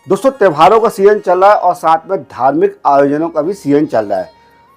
दोस्तों त्योहारों का सीजन चल रहा है और साथ में धार्मिक आयोजनों का भी सीजन चल रहा है।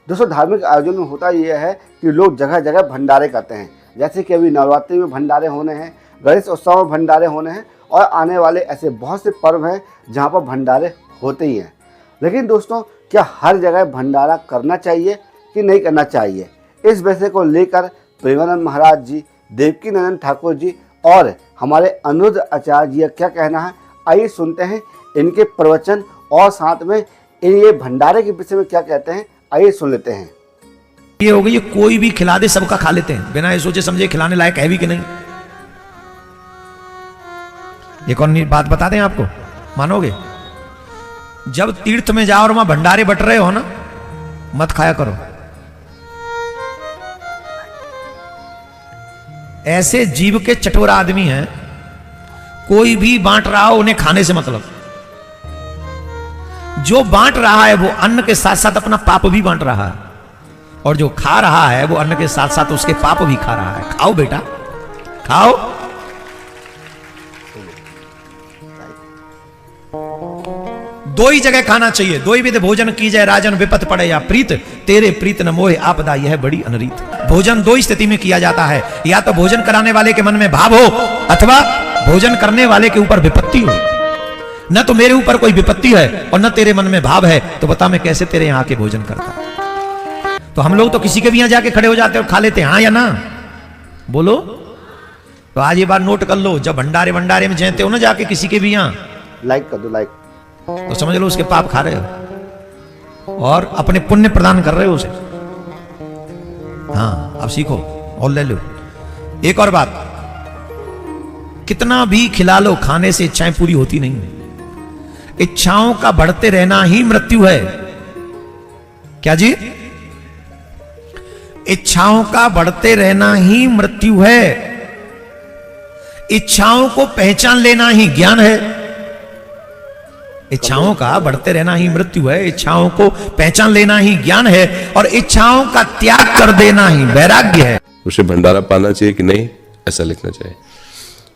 दोस्तों धार्मिक आयोजन में होता यह है कि लोग जगह जगह भंडारे करते हैं, जैसे कि अभी नवरात्रि में भंडारे होने हैं, गणेश उत्सव में भंडारे होने हैं और आने वाले ऐसे बहुत से पर्व हैं जहाँ पर भंडारे होते ही हैं। लेकिन दोस्तों क्या हर जगह भंडारा करना चाहिए कि नहीं करना चाहिए, इस विषय को लेकर प्रेमानंद महाराज जी, देवकीनंदन ठाकुर जी और हमारे अनिरुद्ध आचार्य जी का क्या कहना है, आइए सुनते हैं इनके प्रवचन और साथ में ये भंडारे के विषय में क्या कहते हैं, आइए सुन लेते हैं। ये हो गई, ये कोई भी खिला दे सबका खा लेते हैं बिना ये सोचे समझे खिलाने लायक है भी कि नहीं। एक और बात बता दें आपको, मानोगे? जब तीर्थ में जाओ और वहां भंडारे बट रहे हो ना, मत खाया करो। ऐसे जीव के चटोरा आदमी हैं, कोई भी बांट रहा हो उन्हें खाने से मतलब। जो बांट रहा है वो अन्न के साथ साथ अपना पाप भी बांट रहा है, और जो खा रहा है वो अन्न के साथ साथ उसके पाप भी खा रहा है। खाओ बेटा, खाओ। दो ही जगह खाना चाहिए, दो ही विध भोजन की जाए, राजन विपत पड़े या प्रीत, तेरे प्रीत न मोहे आपदा यह बड़ी अनरीत। भोजन दो ही स्थिति में किया जाता है, या तो भोजन कराने वाले के मन में भाव हो अथवा भोजन करने वाले के ऊपर विपत्ति हो। न तो मेरे ऊपर कोई विपत्ति है और न तेरे मन में भाव है, तो बता मैं कैसे तेरे यहां के भोजन करता। तो हम लोग तो किसी के भी यहां जाके खड़े हो जाते और खा लेते हैं, हाँ या ना बोलो। तो आज ये बात नोट कर लो, जब भंडारे भंडारे में जयते हो ना जाके किसी के भी यहां, लाइक कर दो, लाइक, तो समझ लो उसके पाप खा रहे हो और अपने पुण्य प्रदान कर रहे हो उसे। हाँ अब सीखो और ले लो। एक और बात, कितना भी खिला लो, खाने से इच्छाएं पूरी होती नहीं। इच्छाओं का बढ़ते रहना ही मृत्यु है। क्या जी? इच्छाओं का बढ़ते रहना ही मृत्यु है। इच्छाओं को पहचान लेना ही ज्ञान है। इच्छाओं का बढ़ते रहना ही मृत्यु है, इच्छाओं को पहचान लेना ही ज्ञान है, और इच्छाओं का त्याग कर देना ही वैराग्य है। उसे भंडारा पाना चाहिए कि नहीं, ऐसा लिखना चाहिए।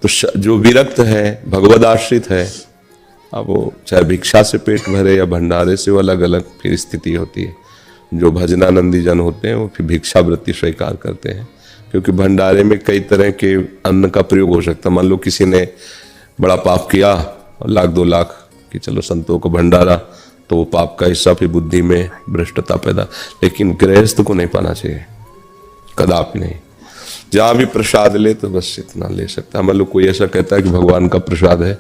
तो जो विरक्त है, भगवद आश्रित है, अब वो चाहे भिक्षा से पेट भरे या भंडारे से, वो अलग अलग फिर स्थिति होती है। जो भजनानंदी जन होते हैं वो फिर भिक्षा वृत्ति स्वीकार करते हैं, क्योंकि भंडारे में कई तरह के अन्न का प्रयोग हो सकता है। मान लो किसी ने बड़ा पाप किया और 1-2 लाख कि चलो संतों को भंडारा, तो वो पाप का हिस्सा फिर बुद्धि में भ्रष्टता पैदा। लेकिन गृहस्थ को नहीं पाना चाहिए, कदापि नहीं। जहां भी प्रसाद ले तो बस इतना ले सकता है। मान लो कोई ऐसा कहता है कि भगवान का प्रसाद है,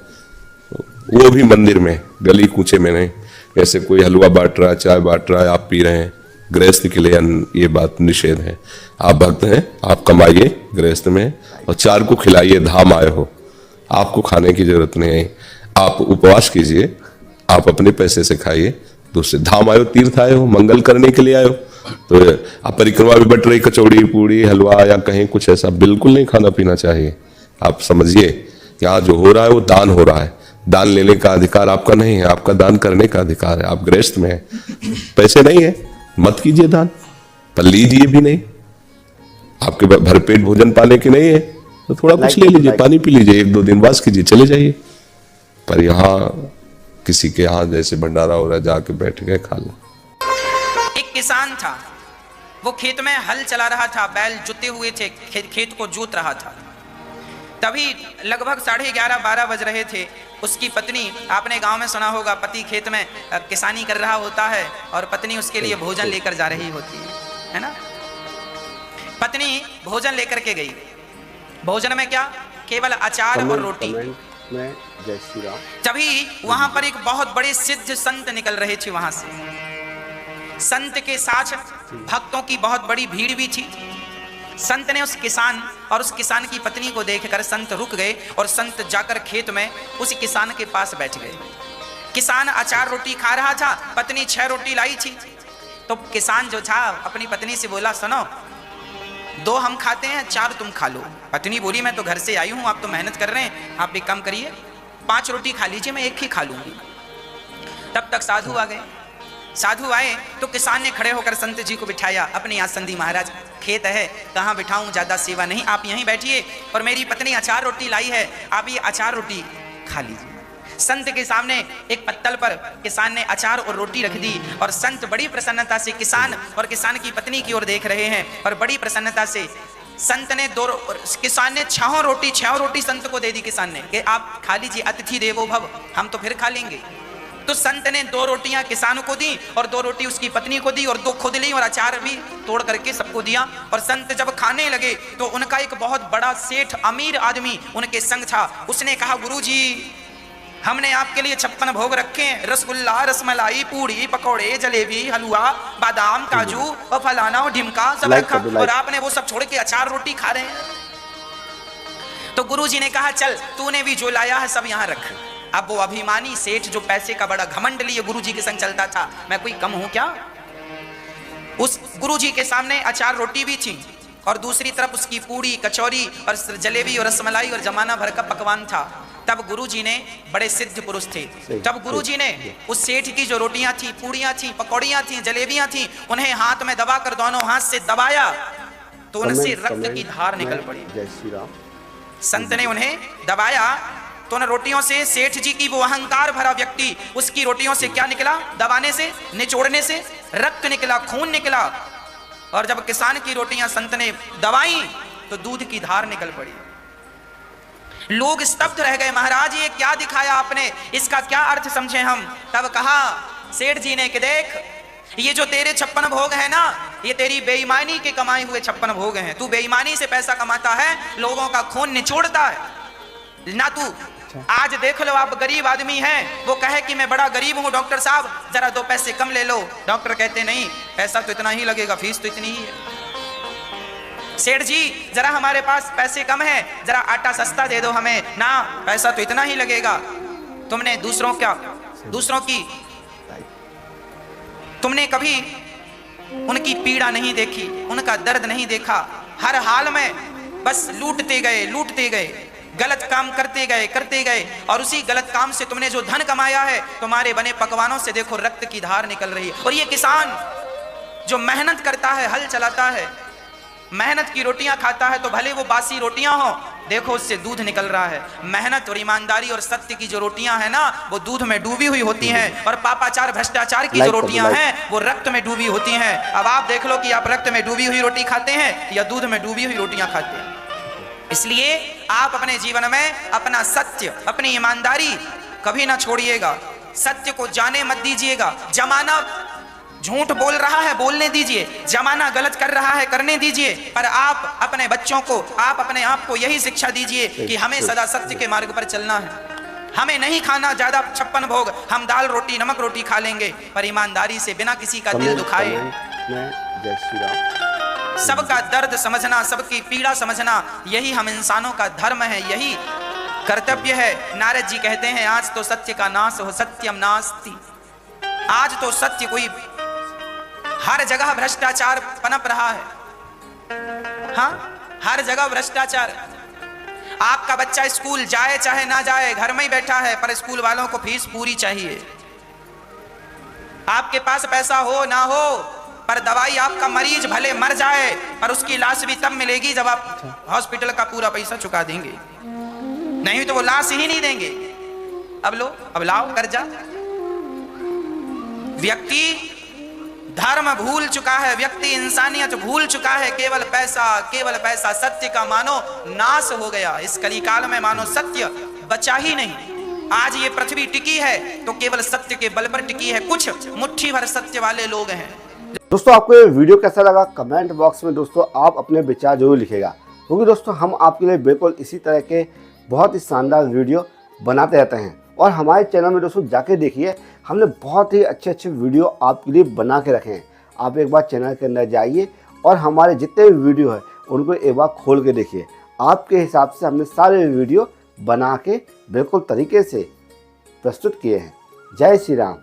वो भी मंदिर में, गली कूचे में नहीं। ऐसे कोई हलवा बांट रहा है, चाय बांट रहा है, आप पी रहे हैं, गृहस्थ के लिए ये बात निषेध है। आप भक्त हैं, आप कमाइए गृहस्थ में और 4 को खिलाइए, धाम आए हो, आपको खाने की जरूरत नहीं है। आप उपवास कीजिए, आप अपने पैसे से खाइए, दूसरे धाम आए हो, तीर्थ आए हो, मंगल करने के लिए आए हो। तो आप परिक्रमा भी बट रही, कचौड़ी पूड़ी हलवा या कहीं कुछ ऐसा बिल्कुल नहीं खाना पीना चाहिए। आप समझिए कि यहाँ जो हो रहा है वो दान हो रहा है। दान लेने का अधिकार आपका नहीं है, आपका दान करने का अधिकार है। आप गृहस्थ में हैं, पैसे नहीं है, मत कीजिए दान, पर लीजिए भी नहीं। आपके भरपेट भोजन पाने के नहीं है तो थोड़ा कुछ ले लीजिए, पानी पी लीजिए, 1-2 दिन वास कीजिए, चले जाइए। पर यहाँ किसी के यहाँ जैसे भंडारा हो रहा है, जाके बैठ गए, खा लो। एक किसान था, वो खेत में हल चला रहा था, बैल जुते हुए थे, खेत को जोत रहा था। तभी लगभग 11:30-12 बज रहे थे। उसकी पत्नी, आपने गांव में सुना होगा, पति खेत में किसानी कर रहा होता है और पत्नी उसके लिए भोजन लेकर जा रही होती है ना। पत्नी भोजन लेकर के गई। भोजन में क्या? केवल अचार और रोटी। तभी वहां पर एक बहुत बड़े सिद्ध संत निकल रहे थे वहां से। संत के साथ भक्तों की बहुत बड़ी भीड़ भी थी। संत ने उस किसान और उस किसान की पत्नी को देखकर संत रुक गए और संत जाकर खेत में उस किसान के पास बैठ गए। किसान अचार रोटी खा रहा था, पत्नी 6 रोटी लाई थी। तो किसान जो था अपनी पत्नी से बोला, सुनो, 2 हम खाते हैं, 4 तुम खा लो। पत्नी बोली, मैं तो घर से आई हूं, आप तो मेहनत कर रहे हैं, आप एक काम करिए, 5 रोटी खा लीजिए, मैं 1 ही खा लूंगी। तब तक साधु आ गए। साधु आए तो किसान ने खड़े होकर संत जी को बिठाया अपनी आसंदी। महाराज खेत है, कहाँ बिठाऊं, ज्यादा सेवा नहीं, आप यहीं बैठिए और मेरी पत्नी अचार रोटी लाई है, आप ये अचार रोटी खा लीजिए। संत के सामने एक पत्तल पर किसान ने अचार और रोटी रख दी और संत बड़ी प्रसन्नता से किसान और किसान की पत्नी की ओर देख रहे हैं और बड़ी प्रसन्नता से संत ने किसान ने 6 रोटी संत को दे दी किसान ने कि आप खा लीजिए, अतिथि देवो भव, हम तो फिर खा लेंगे। तो संत ने 2 रोटियां किसान को दी और 2 रोटी उसकी पत्नी को दी और 2 खुद ली और अचार भी तोड़ करके सबको दिया। और संत जब खाने लगे तो उनका एक बहुत बड़ा सेठ अमीर आदमी उनके संग था। उसने कहा, गुरुजी हमने आपके लिए 56 भोग रखे हैं, रसगुल्ला, रसमलाई, पूड़ी, पकौड़े, जलेबी, हलवा, बादाम, काजू और फलाना और ढिमका सब रखा और आपने वो सब छोड़ के अचार रोटी खा रहे हैं। तो गुरुजी ने कहा, चल तूने भी जो लाया है सब यहाँ रख। अब वो अभिमानी सेठ जो पैसे का बड़ा घमंड लिए गुरुजी के संग चलता था, मैं कोई कम हूं क्या? उस गुरुजी के सामने अचार रोटी भी थी और दूसरी तरफ उसकी पूड़ी, कचौरी और जलेबी और रसमलाई और जमाना भर का पकवान था। तब गुरुजी ने, बड़े सिद्ध पुरुष थे, तब गुरुजी ने उस सेठ की जो रोटियां थी, पूड़ियां थी, पकौड़ियां थी, जलेबियां थी, उन्हें हाथ में दबाकर दोनों हाथ से दबाया तो उनसे रक्त की धार निकल पड़ी। जय श्री राम। संत ने उन्हें दबाया तो उन रोटियों से सेठ जी की वो अहंकार भरा व्यक्ति, उसकी रोटियों से क्या निकला? दबाने से, निचोड़ने से रक्त निकला, खून निकला। और जब किसान की रोटियां संत ने दबाई तो दूध की धार निकल पड़ी। लोग स्तब्ध रह गए, महाराज ये क्या दिखाया आपने, इसका क्या अर्थ समझे हम? तब कहा सेठ जी ने कि देख, ये जो तेरे 56 भोग है ना, ये तेरी बेईमानी के कमाए हुए 56 भोग हैं। तू बेईमानी से पैसा कमाता है, लोगों का खून निचोड़ता है ना। तू आज देख लो, आप गरीब आदमी हैं, वो कहे कि मैं बड़ा गरीब हूं, डॉक्टर साहब जरा 2 पैसे कम ले लो। डॉक्टर कहते नहीं, पैसा तो इतना ही लगेगा, फीस तो इतनी ही है। सेठ जी जरा हमारे पास पैसे कम है, जरा आटा सस्ता दे दो हमें ना, पैसा तो इतना ही लगेगा। तुमने दूसरों की तुमने कभी उनकी पीड़ा नहीं देखी, उनका दर्द नहीं देखा। हर हाल में बस लूटते गए, गलत काम करते गए और उसी गलत काम से तुमने जो धन कमाया है, तुम्हारे बने पकवानों से देखो रक्त की धार निकल रही है। और ये किसान जो मेहनत करता है, हल चलाता है, मेहनत की रोटियां खाता है, तो भले वो बासी रोटियां हो, देखो उससे दूध निकल रहा है। मेहनत और ईमानदारी और सत्य की जो रोटियां हैं ना, वो दूध में डूबी हुई होती हैं, और पापाचार भ्रष्टाचार की जो रोटियां हैं वो रक्त में डूबी होती हैं। अब आप देख लो कि आप रक्त में डूबी हुई रोटी खाते हैं या दूध में डूबी हुई रोटियां खाते हैं। इसलिए आप अपने जीवन में अपना सत्य, अपनी ईमानदारी कभी ना छोड़िएगा। सत्य को जाने मत दीजिएगा। जमाना झूठ बोल रहा है, बोलने दीजिए। जमाना गलत कर रहा है, करने दीजिए। पर आप अपने बच्चों को, आप अपने आप को यही शिक्षा दीजिए कि हमें सदा सत्य के मार्ग पर चलना है। हमें नहीं खाना ज्यादा 56 भोग, हम दाल रोटी, नमक रोटी खा लेंगे, पर ईमानदारी से, बिना किसी का दिल दुखाए। जय श्री राम। सबका दर्द समझना, सबकी पीड़ा समझना, यही हम इंसानों का धर्म है, यही कर्तव्य है। नारद जी कहते हैं, आज तो सत्य का नाश हो, सत्यम नास्ति। आज तो सत्य कोई, हर जगह भ्रष्टाचार पनप रहा है। हाँ, हर जगह भ्रष्टाचार। आपका बच्चा स्कूल जाए चाहे ना जाए, घर में ही बैठा है, पर स्कूल वालों को फीस पूरी चाहिए। आपके पास पैसा हो ना हो, पर दवाई आपका मरीज भले मर जाए, पर उसकी लाश भी तब मिलेगी जब आप हॉस्पिटल का पूरा पैसा चुका देंगे, नहीं तो वो लाश ही नहीं देंगे। अब लो, अब लाओ कर्जा। व्यक्ति धर्म भूल चुका है, व्यक्ति इंसानियत भूल चुका है। केवल पैसा, सत्य का मानो नाश हो गया। इस कलिकाल में मानो सत्य बचा ही नहीं। आज ये पृथ्वी टिकी है तो केवल सत्य के बल पर टिकी है। कुछ मुट्ठी भर सत्य वाले लोग हैं। दोस्तों, आपको ये वीडियो कैसा लगा कमेंट बॉक्स में दोस्तों आप अपने विचार जरूर लिखिएगा, क्योंकि दोस्तों हम आपके लिए बिल्कुल इसी तरह के बहुत ही शानदार वीडियो बनाते रहते हैं। और हमारे चैनल में दोस्तों जाके देखिए, हमने बहुत ही अच्छे वीडियो आपके लिए बना के रखे हैं। आप एक बार चैनल के अंदर जाइए और हमारे जितने भी वीडियो है उनको एक बार खोल के देखिए। आपके हिसाब से हमने सारे वीडियो बना के बिल्कुल तरीके से प्रस्तुत किए हैं। जय श्री राम।